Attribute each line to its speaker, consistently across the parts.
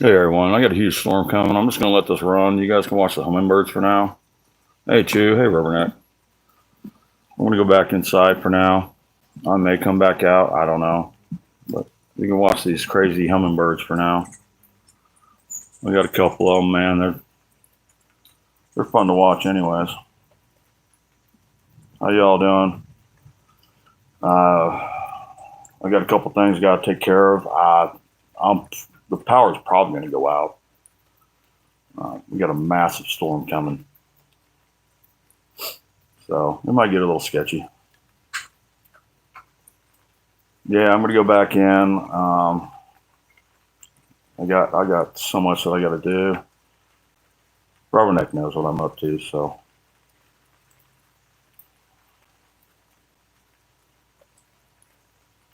Speaker 1: Hey everyone, I got a huge storm coming. I'm just gonna let this run. You guys can watch the hummingbirds for now. Hey Chew, hey Rubberneck. I'm gonna go back inside for now. I may come back out. I don't know, but you can watch these crazy hummingbirds for now. We got a couple of them, man. They're fun to watch, anyways. How y'all doing? I got a couple things got to take care of. The power's probably gonna go out. We got a massive storm coming, so it might get a little sketchy. Yeah, I'm gonna go back in. I got so much that I got to do. Rubberneck knows what I'm up to, so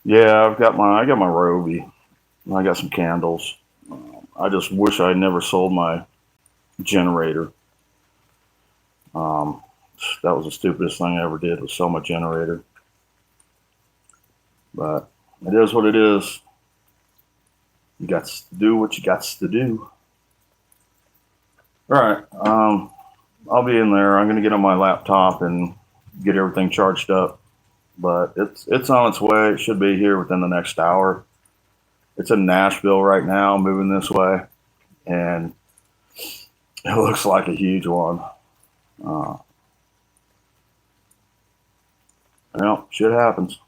Speaker 1: yeah, I got my Roby. I got some candles. I just wish I never sold my generator. Um, that was the stupidest thing I ever did was sell my generator. But it is what it is. You got to do what you got to do. All right. I'll be in there. I'm gonna get on my laptop and get everything charged up. But it's on its way. It should be here within the next hour. It's in Nashville right now, moving this way, and it looks like a huge one. Uh, shit happens.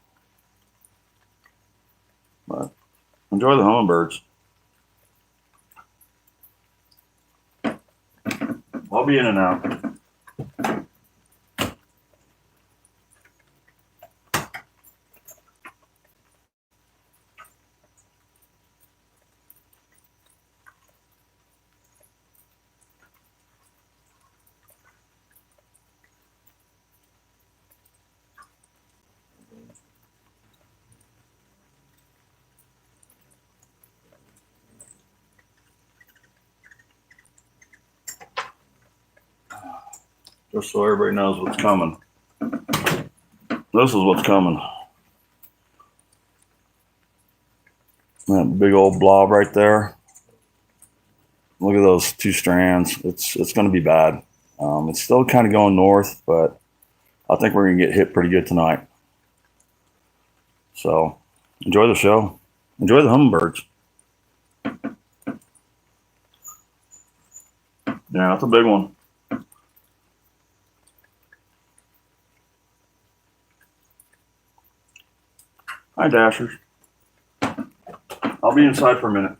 Speaker 1: But enjoy the hummingbirds. I'll be in and out. Just so everybody knows what's coming. This is what's coming. That big old blob right there. Look at those two strands. It's going to be bad. It's still kind of going north, but I think we're going to get hit pretty good tonight. So enjoy the show. Enjoy the hummingbirds. Yeah, that's a big one. Hi, Dashers. I'll be inside for a minute.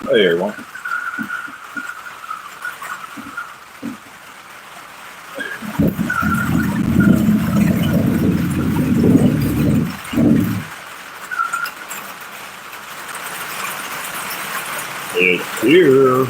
Speaker 1: Hey, everyone. It's here.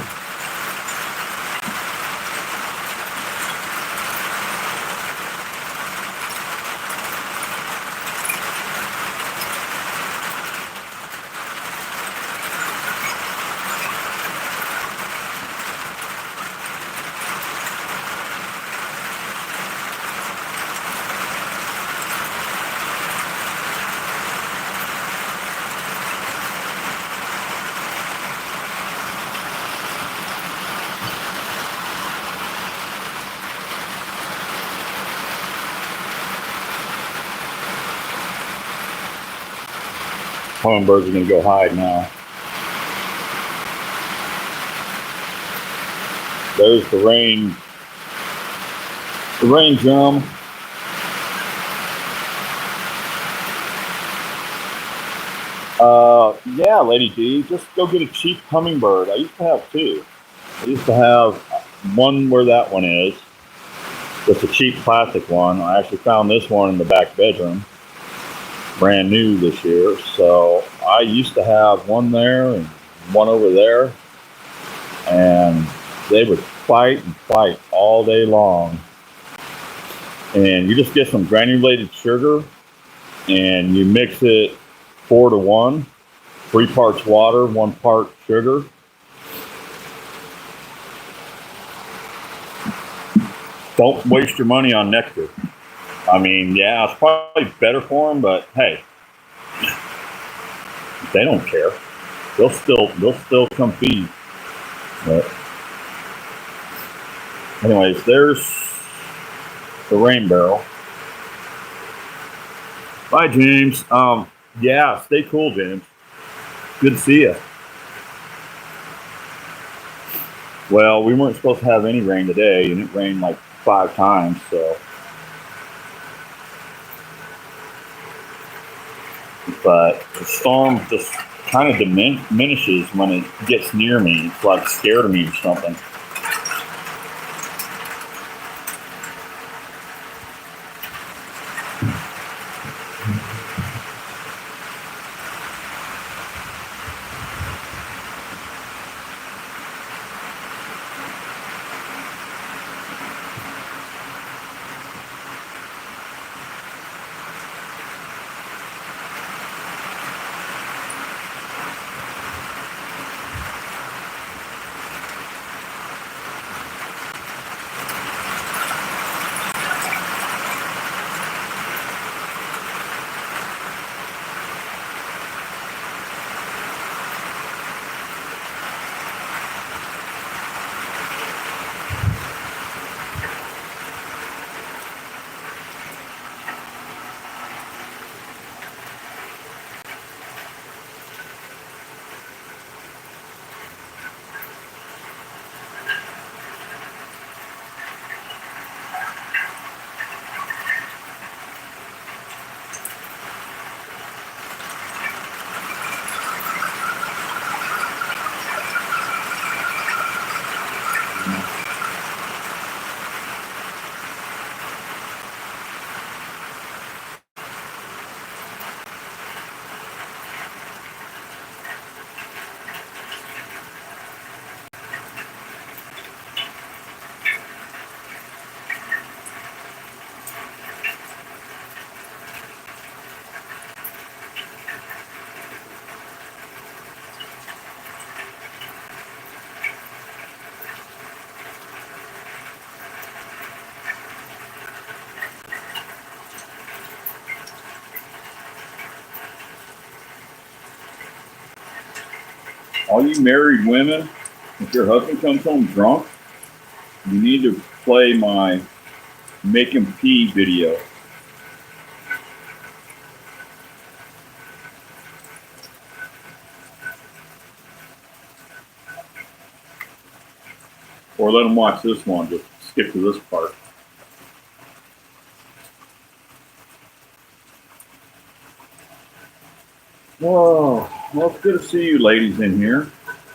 Speaker 1: Hummingbirds are going to go hide now. There's the rain. The rain drum. Yeah, Lady D, just go get a cheap hummingbird. I used to have two. I used to have one where that one is. It's a cheap plastic one. I actually found this one in the back bedroom, brand new this year. So I used to have one there and one over there, and they would fight and fight all day long. And you just get some granulated sugar and you mix it 4-to-1, 3 parts water, 1 part sugar. Don't waste your money on nectar. I mean, yeah, it's probably better for them, but hey, they don't care. They'll still come feed. But anyways, there's the rain barrel. Bye, James. Yeah, stay cool, James. Good to see you. Well, we weren't supposed to have any rain today, and it rained like 5 times, so. But the storm just kind of diminishes when it gets near me. It's like scared of me or something. All you married women, if your husband comes home drunk, you need to play my make him pee video. Or let him watch this one, just skip to this part. Whoa, well, it's good to see you ladies in here.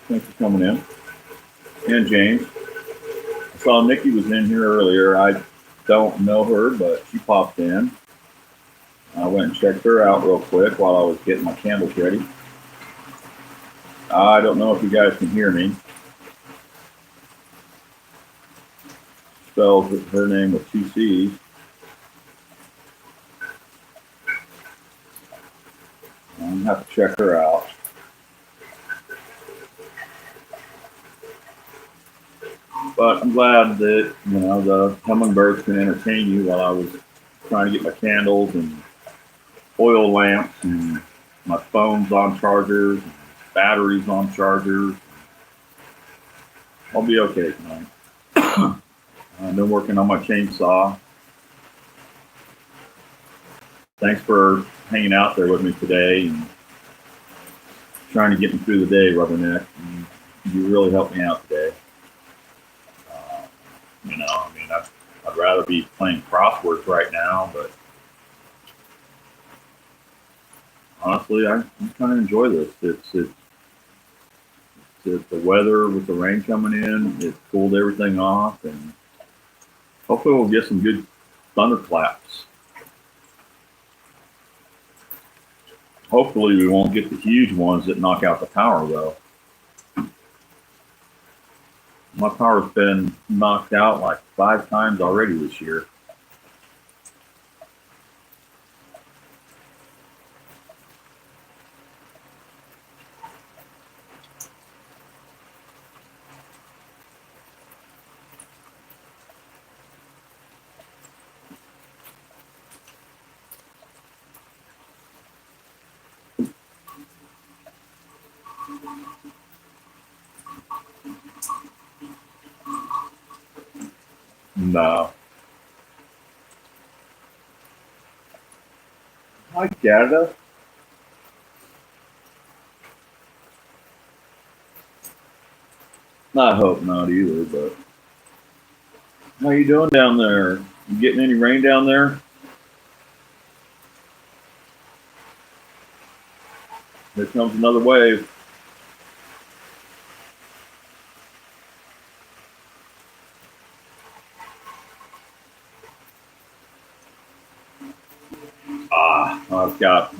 Speaker 1: Thanks for coming in. And James. I saw Nikki was in here earlier. I don't know her, but she popped in. I went and checked her out real quick while I was getting my candles ready. I don't know if you guys can hear me. Spells her name with two C's. I'm gonna have to check her out. But I'm glad that, you know, the hummingbirds can entertain you while I was trying to get my candles and oil lamps and my phone's on chargers, and batteries on chargers. I'll be okay tonight. I've been working on my chainsaw. Thanks for hanging out there with me today and trying to get me through the day, Rubberneck. You really helped me out today. You know, I mean, I'd rather be playing crosswords right now, but honestly, I kind of enjoy this. It's the weather with the rain coming in. It cooled everything off, and hopefully we'll get some good thunderclaps. Hopefully we won't get the huge ones that knock out the power, though. My power's been knocked out like 5 times already this year. No. Hi, Canada. I hope not either, but how you doing down there? You getting any rain down there? Here comes another wave.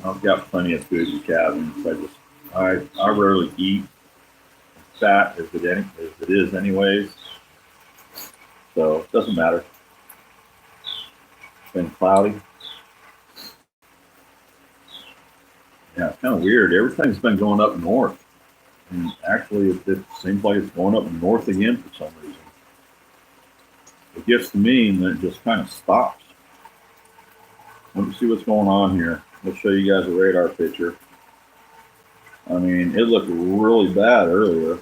Speaker 1: I've got plenty of food in cabins. I rarely eat fat as it is anyways, so it doesn't matter. It's been cloudy. Yeah, it's kind of weird. Everything's been going up north, and actually, it seems like it's going up north again for some reason. It gets to me, and then it just kind of stops. Let me see what's going on here. Let's show you guys a radar picture. I mean, it looked really bad earlier.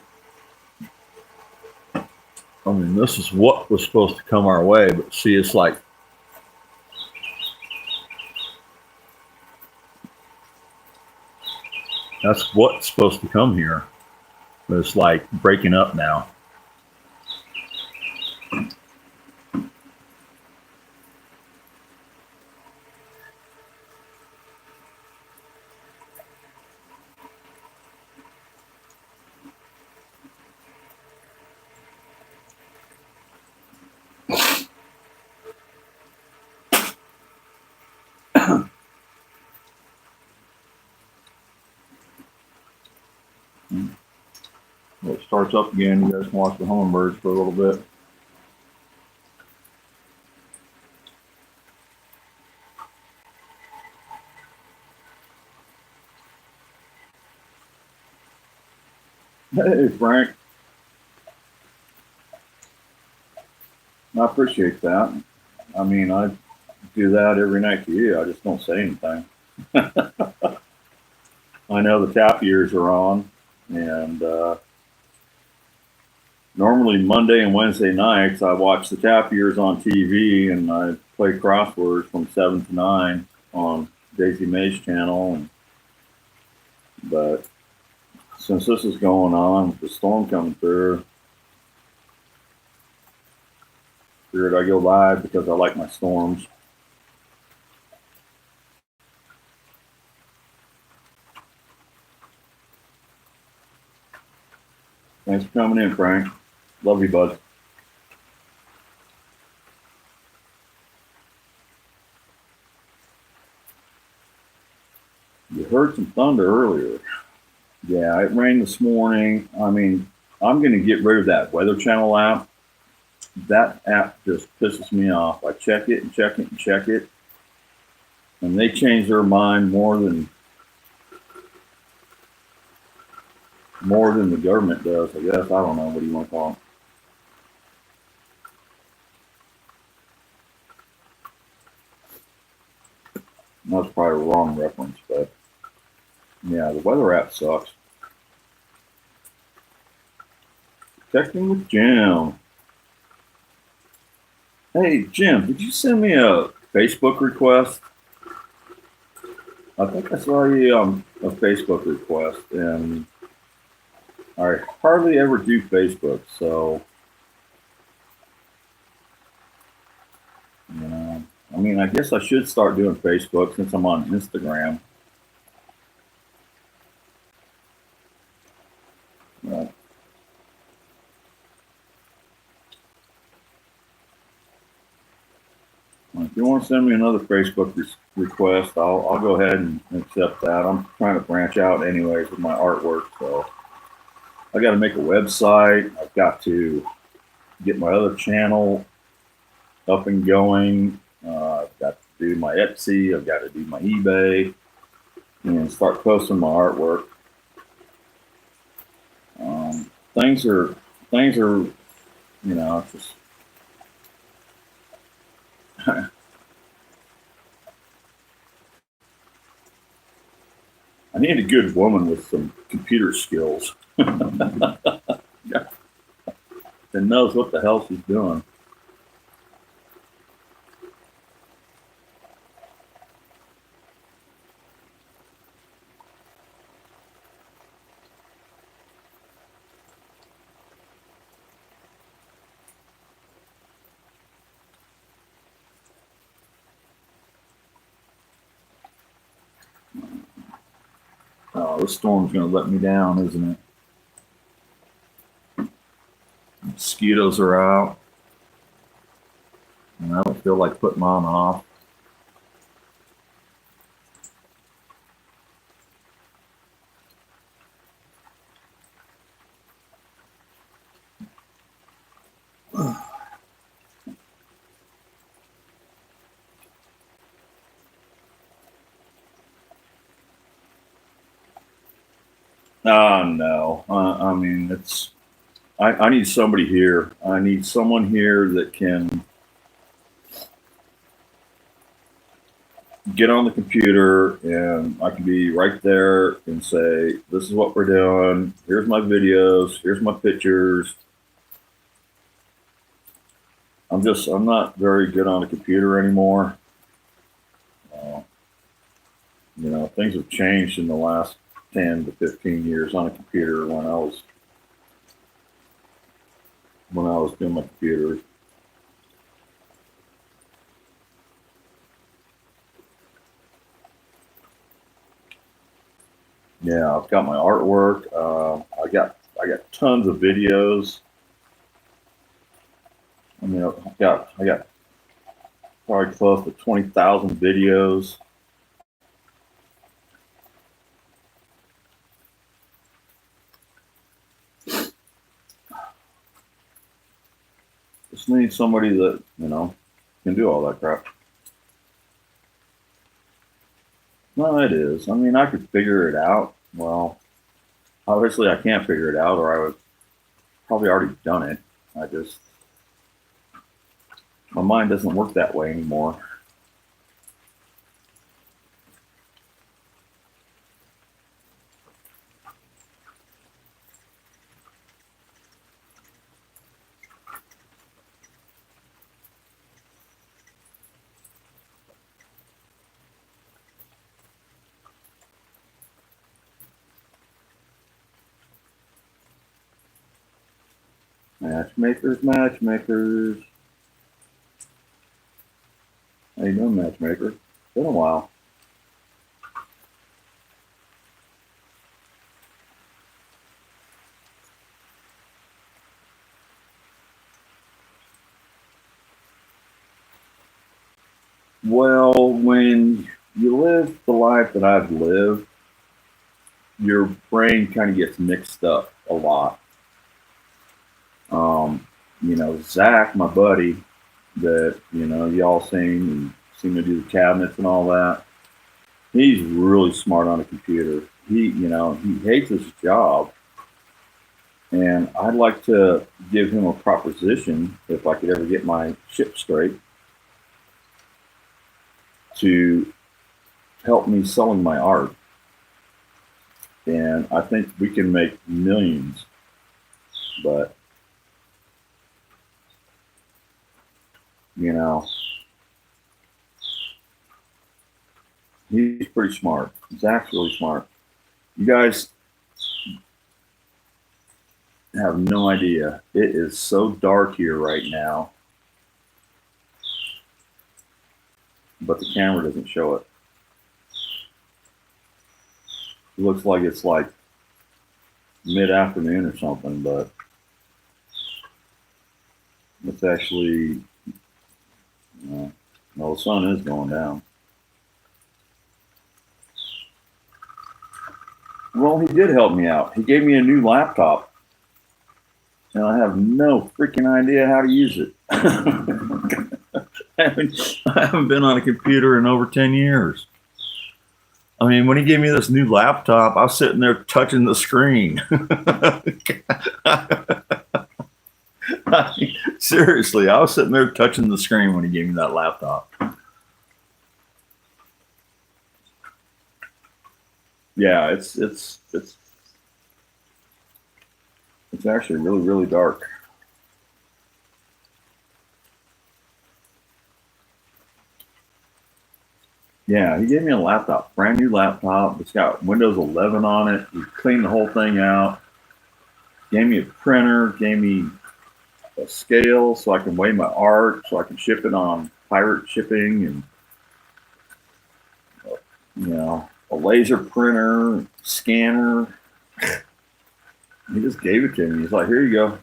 Speaker 1: I mean, this is what was supposed to come our way, but see, it's like that's what's supposed to come here. But it's like breaking up now. Well, it starts up again. You guys can watch the hummingbirds for a little bit. Hey, Frank. I appreciate that. I mean, I do that every night to you. I just don't say anything. I know the tap ears are on, and normally Monday and Wednesday nights I watch the tap ears on TV, and I play crosswords from 7 to 9 on Daisy May's channel. But since this is going on with the storm coming through, figured I go live because I like my storms. Thanks for coming in, Frank. Love you, bud. You heard some thunder earlier. Yeah, it rained this morning. I mean, I'm going to get rid of that Weather Channel app. That app just pisses me off. I check it and check it and check it, and they change their mind more than the government does, I guess. I don't know. What do you want to call it? That's probably a wrong reference, but yeah, the weather app sucks. Texting with Jim. Hey, Jim, did you send me a Facebook request? I think I saw you a Facebook request, and I hardly ever do Facebook, so you know, I mean, I guess I should start doing Facebook since I'm on Instagram. But if you want to send me another Facebook request, I'll go ahead and accept that. I'm trying to branch out anyways with my artwork, so I got to make a website. I've got to get my other channel up and going. I've got to do my Etsy. I've got to do my eBay and start posting my artwork. Things are, you know, just I need a good woman with some computer skills that knows what the hell she's doing. Oh, this storm's going to let me down, isn't it? Mosquitoes are out. And I don't feel like putting mine off. No. I mean, I need somebody here. I need someone here that can get on the computer and I can be right there and say, this is what we're doing. Here's my videos. Here's my pictures. I'm not very good on a computer anymore. You know, things have changed in the last 10 to 15 years on a computer when I was doing my computer. Yeah, I've got my artwork. I got tons of videos. I mean, I got probably close to 20,000 videos. Just need somebody that, you know, can do all that crap. No, it is. I mean, I could figure it out. Well, obviously I can't figure it out, or I would probably already done it. My mind doesn't work that way anymore. Matchmakers. How you doing, matchmaker? Been a while. Well, when you live the life that I've lived, your brain kind of gets mixed up a lot. Um, Zach, my buddy, that y'all seen me do the cabinets and all that. He's really smart on a computer. He hates his job, and I'd like to give him a proposition if I could ever get my ship straight to help me selling my art. And I think we can make millions, but you know, he's pretty smart. Zach's really smart. You guys have no idea. It is so dark here right now, but the camera doesn't show it. It looks like it's like mid-afternoon or something, but it's actually, well, the sun is going down. Well, he did help me out. He gave me a new laptop, and I have no freaking idea how to use it. I haven't been on a computer in over 10 years. I mean, when he gave me this new laptop, I was sitting there touching the screen. Seriously, I was sitting there touching the screen when he gave me that laptop. Yeah, it's actually really, really dark. Yeah, he gave me a laptop, brand new laptop. It's got Windows 11 on it. He cleaned the whole thing out. Gave me a printer. Gave me a scale so I can weigh my art, so I can ship it on pirate shipping, and a laser printer, scanner. He just gave it to me. He's like, "Here you go.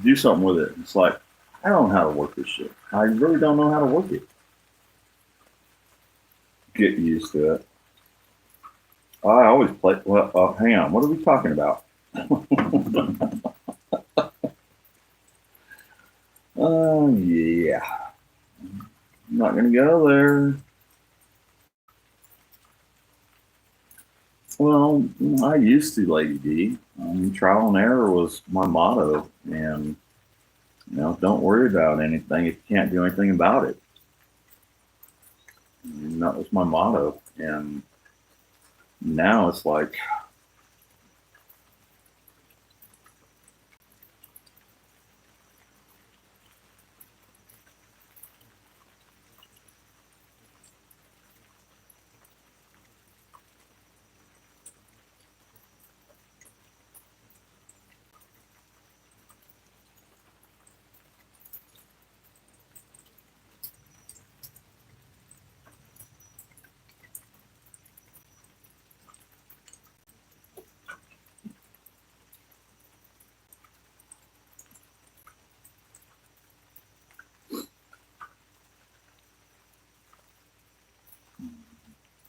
Speaker 1: Do something with it." It's like, I don't know how to work this shit. I really don't know how to work it. Get used to it. I always play. Well, hang on. What are we talking about? Oh, yeah. I'm not going to go there. Well, I used to, Lady D. Trial and error was my motto. And, don't worry about anything if you can't do anything about it. And that was my motto. And now it's like,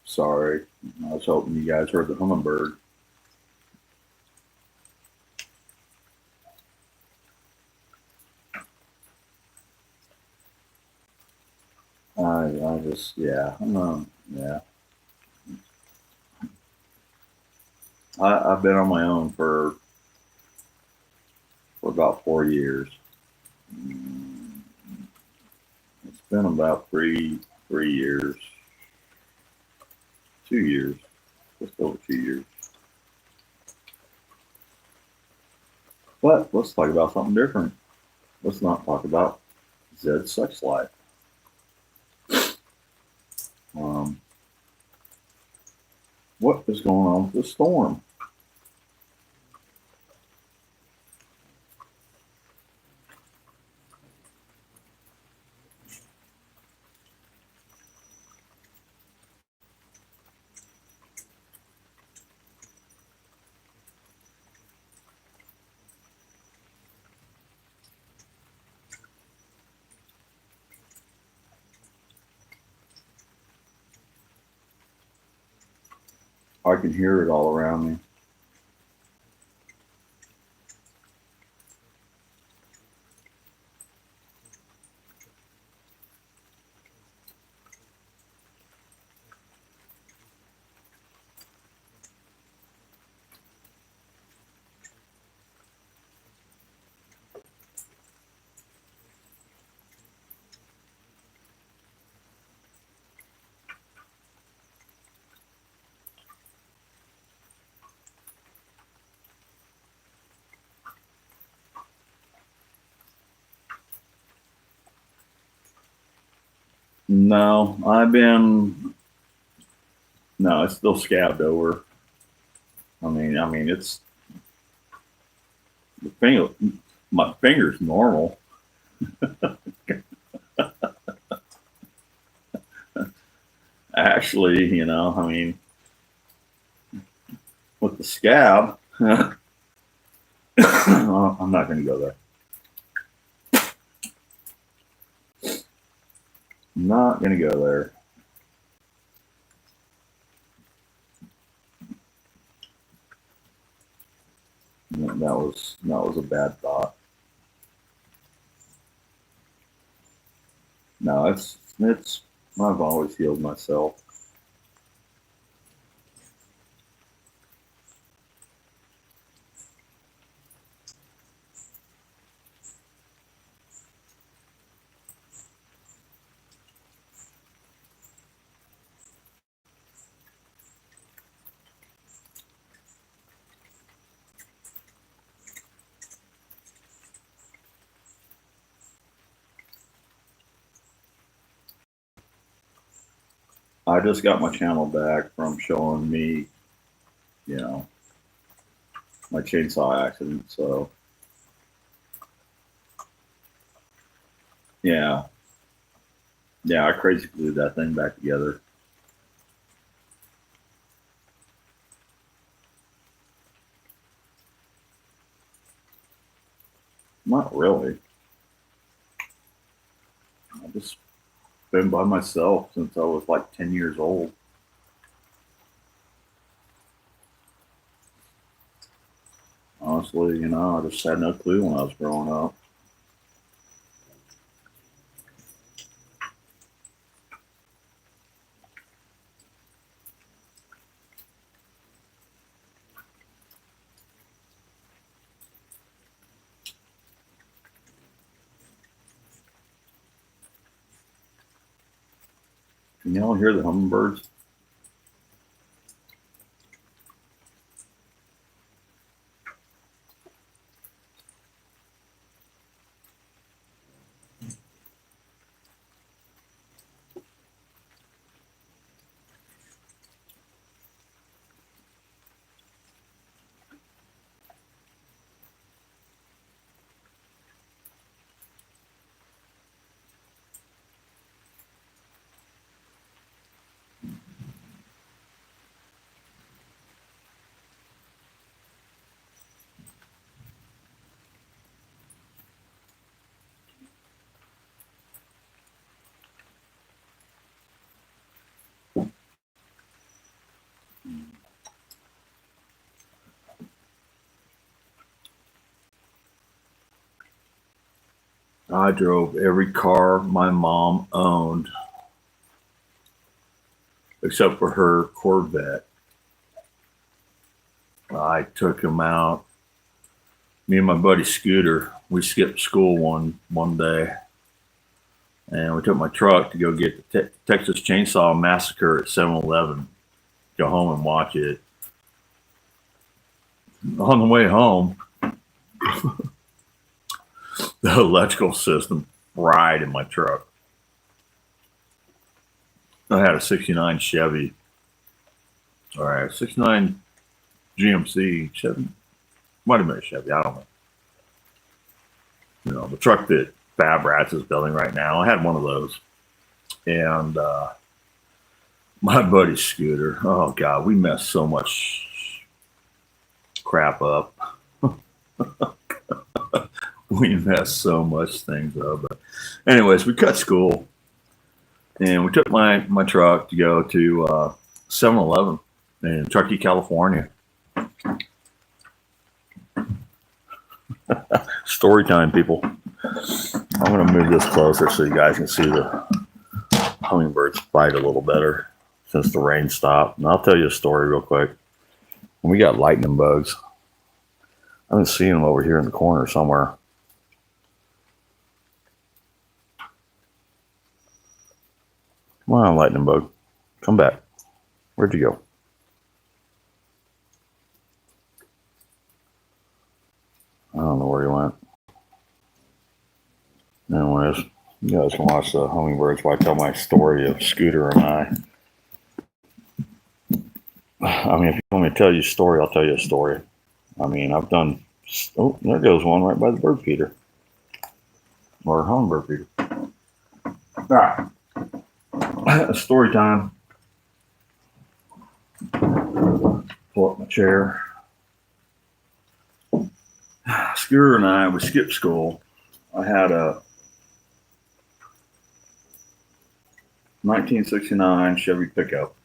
Speaker 1: sorry. I was hoping you guys heard the hummingbird. I just, yeah, yeah. I've been on my own for about 4 years. Mm, It's been about three years, 2 years, just over 2 years. But let's talk about something different. Let's not talk about Zed's sex life. Um, what is going on with the storm? I can hear it all around me. No, no, it's still scabbed over. I mean, it's the finger. My finger's normal. Actually, I mean, with the scab, I'm not going to go there. Not going to go there. That was a bad thought. No, it's. I've always healed myself. I just got my channel back from showing me, you know, my chainsaw accident. So yeah, yeah, I crazy glued that thing back together. Not really. I just been by myself since I was like 10 years old. Honestly, I just had no clue when I was growing up. Can y'all hear the hummingbirds? I drove every car my mom owned except for her Corvette. I took him out. Me and my buddy Scooter, we skipped school one day, and we took my truck to go get the Texas Chainsaw Massacre at 7-Eleven. Go home and watch it. On the way home, the electrical system fried in my truck. I had a '69 Chevy. All right, '69 GMC Chevy. Might have been a Chevy. I don't know. The truck that Fab Rats is building right now. I had one of those, and my buddy Scooter. Oh God, we messed so much crap up. We messed so much things up. But anyways, we cut school, and we took my truck to go to 7-Eleven.
Speaker 2: in Truckee, California.
Speaker 1: Story time, people. I'm going to move this closer so you guys can see the hummingbirds bite a little better since the rain stopped. And I'll tell you a story real quick. We got lightning bugs. I've been seeing them over here in the corner somewhere. Come on, lightning bug. Come back. Where'd you go? I don't know where he went. Anyways, you guys can watch the hummingbirds while I tell my story of Scooter and I. I mean, if you want me to tell you a story, I'll tell you a story. I mean, I've done. Oh, there goes one right by the bird feeder. Or hummingbird feeder. All right. Story time. Pull up my chair. Scooter and I, we skipped school. I had a 1969 Chevy pickup.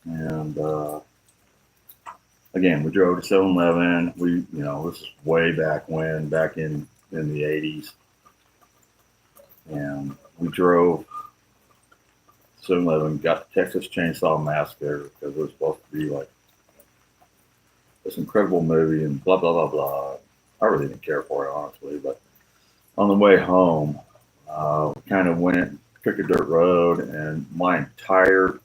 Speaker 1: And again, we drove to 7-Eleven. This is way back when, back in the 80s. And we drove 7-Eleven, got the Texas Chainsaw Massacre because it was supposed to be like this incredible movie and blah, blah, blah, blah. I really didn't care for it, honestly. But on the way home, we kind of took a dirt road, and my entire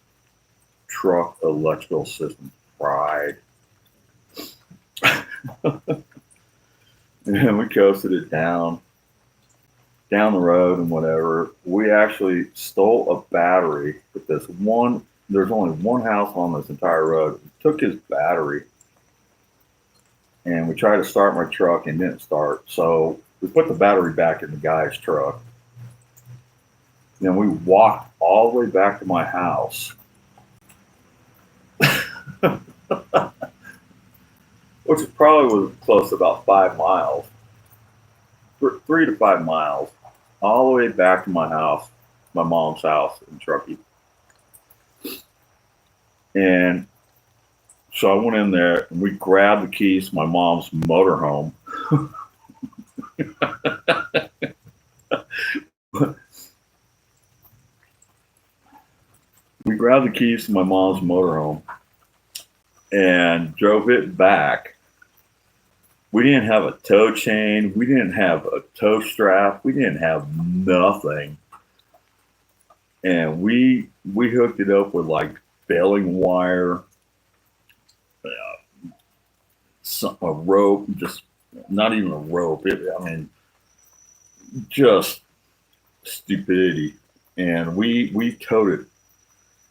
Speaker 1: truck electrical system fried. And we coasted it down the road and whatever. We actually stole a battery with this one. There's only one house on this entire road. We took his battery and we tried to start my truck and didn't start. So we put the battery back in the guy's truck. Then we walked all the way back to my house. Which probably was close to about 5 miles, 3 to 5 miles, all the way back to my house, my mom's house in Truckee. And so I went in there and we grabbed the keys to my mom's motorhome. We grabbed the keys to my mom's motorhome and drove it back. We didn't have a tow chain. We didn't have a tow strap. We didn't have nothing. And we hooked it up with like baling wire, a rope, just not even a rope. Just stupidity. And we towed it.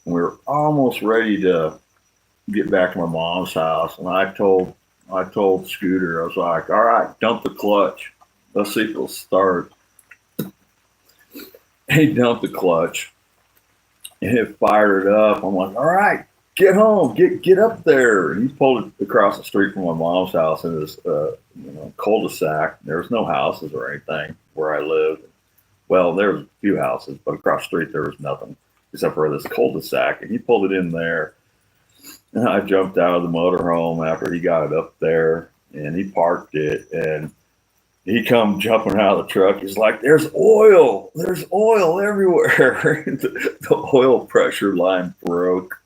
Speaker 1: And we were almost ready to get back to my mom's house. And I told Scooter, I was like, all right, dump the clutch. Let's see if it'll start. He dumped the clutch and it fired it up. I'm like, all right, get home, get up there. And he pulled it across the street from my mom's house in this cul-de-sac. There was no houses or anything where I lived. Well, there was a few houses, but across the street there was nothing except for this cul-de-sac. And he pulled it in there. And I jumped out of the motorhome after he got it up there, and he parked it, and he come jumping out of the truck. He's like, there's oil everywhere. The oil pressure line broke.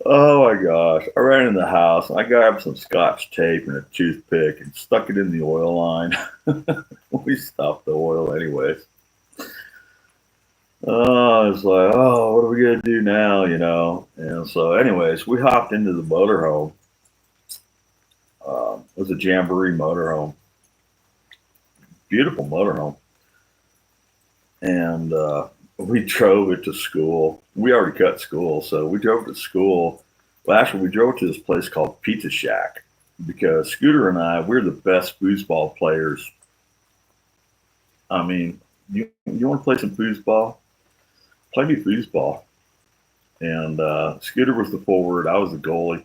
Speaker 1: Oh my gosh. I ran in the house and I grabbed some Scotch tape and a toothpick and stuck it in the oil line. We stopped the oil anyways. Oh, it's like, oh, what are we going to do now, And so anyways, we hopped into the motorhome. It was a Jamboree motorhome. Beautiful motorhome. And we drove it to school. We already cut school, so we drove it to school. Well, actually, we drove to this place called Pizza Shack because Scooter and I, we're the best foosball players. I mean, you want to play some foosball? Play me foosball. And Scooter was the forward. I was the goalie.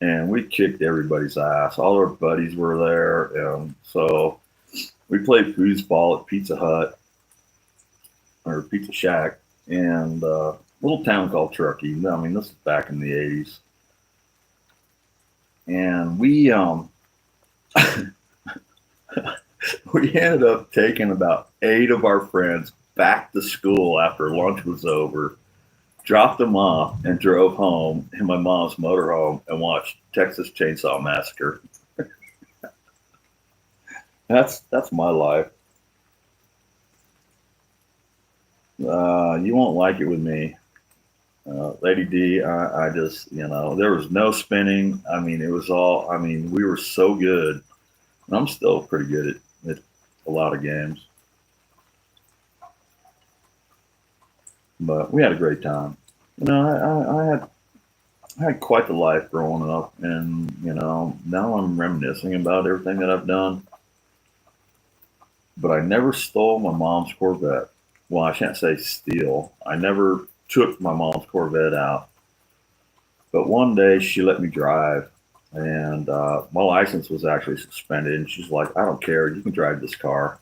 Speaker 1: And we kicked everybody's ass. All our buddies were there. And so we played foosball at Pizza Hut. or Pizza Shack, and little town called Truckee. I mean, this is back in the '80s, and we ended up taking about 8 of our friends back to school after lunch was over, dropped them off, and drove home in my mom's motorhome and watched Texas Chainsaw Massacre. That's my life. You won't like it with me. Lady D, I just, there was no spinning. I mean, it was all, I mean, we were so good. And I'm still pretty good at a lot of games. But we had a great time. I had quite the life growing up. And, now I'm reminiscing about everything that I've done. But I never stole my mom's Corvette. Well, I can't say steal. I never took my mom's Corvette out. But one day she let me drive, and my license was actually suspended. And she's like, "I don't care. You can drive this car."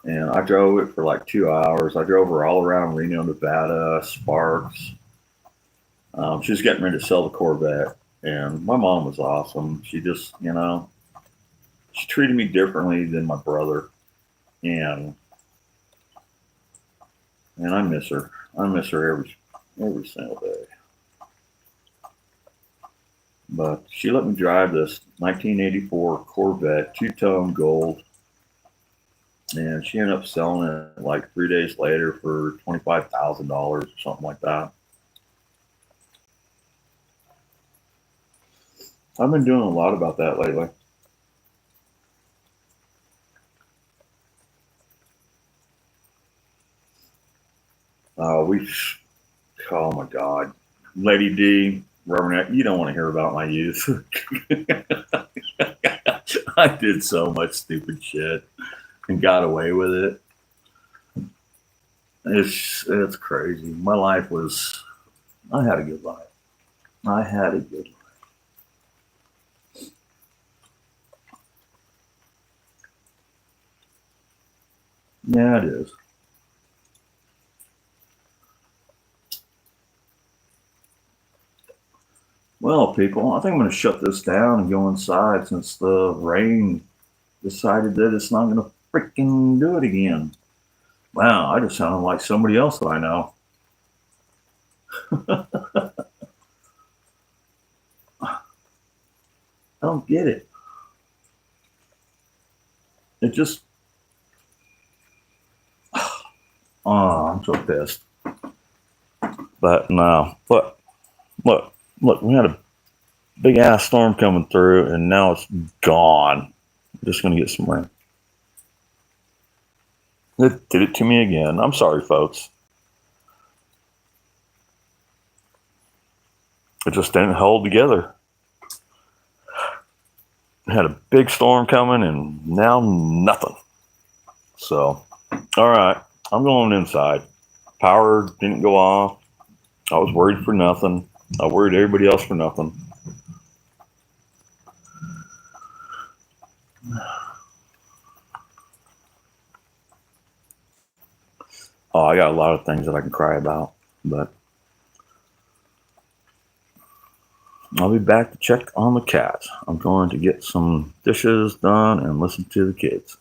Speaker 1: And I drove it for like 2 hours. I drove her all around Reno, Nevada, Sparks. She was getting ready to sell the Corvette, and my mom was awesome. She just, she treated me differently than my brother, and I miss her. I miss her every single day. But she let me drive this 1984 Corvette, two-tone gold, and she ended up selling it like 3 days later for $25,000 or something like that. I've been doing a lot about that lately. Oh my God, Lady D, Reverend, you don't want to hear about my youth. I did so much stupid shit and got away with it. It's crazy. My life was. I had a good life. I had a good life. Yeah, it is. Well, people, I think I'm going to shut this down and go inside since the rain decided that it's not going to freaking do it again. Wow, I just sounded like somebody else that I know. I don't get it. It just. Oh, I'm so pissed. But no, look, we had a big ass storm coming through, and now it's gone. I'm just going to get some rain. It did it to me again. I'm sorry, folks. It just didn't hold together. We had a big storm coming, and now nothing. So, all right, I'm going inside. Power didn't go off. I was worried for nothing. I worried everybody else for nothing. Oh, I got a lot of things that I can cry about, but I'll be back to check on the cat. I'm going to get some dishes done and listen to the kids.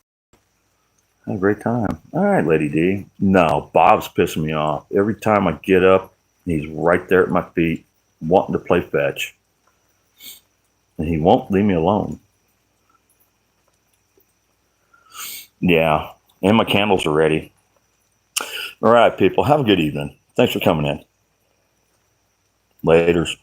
Speaker 1: Had a great time. All right, Lady D. No, Bob's pissing me off. Every time I get up, he's right there at my feet, wanting to play fetch. And he won't leave me alone. Yeah, and my candles are ready. All right, people, have a good evening. Thanks for coming in. Laters.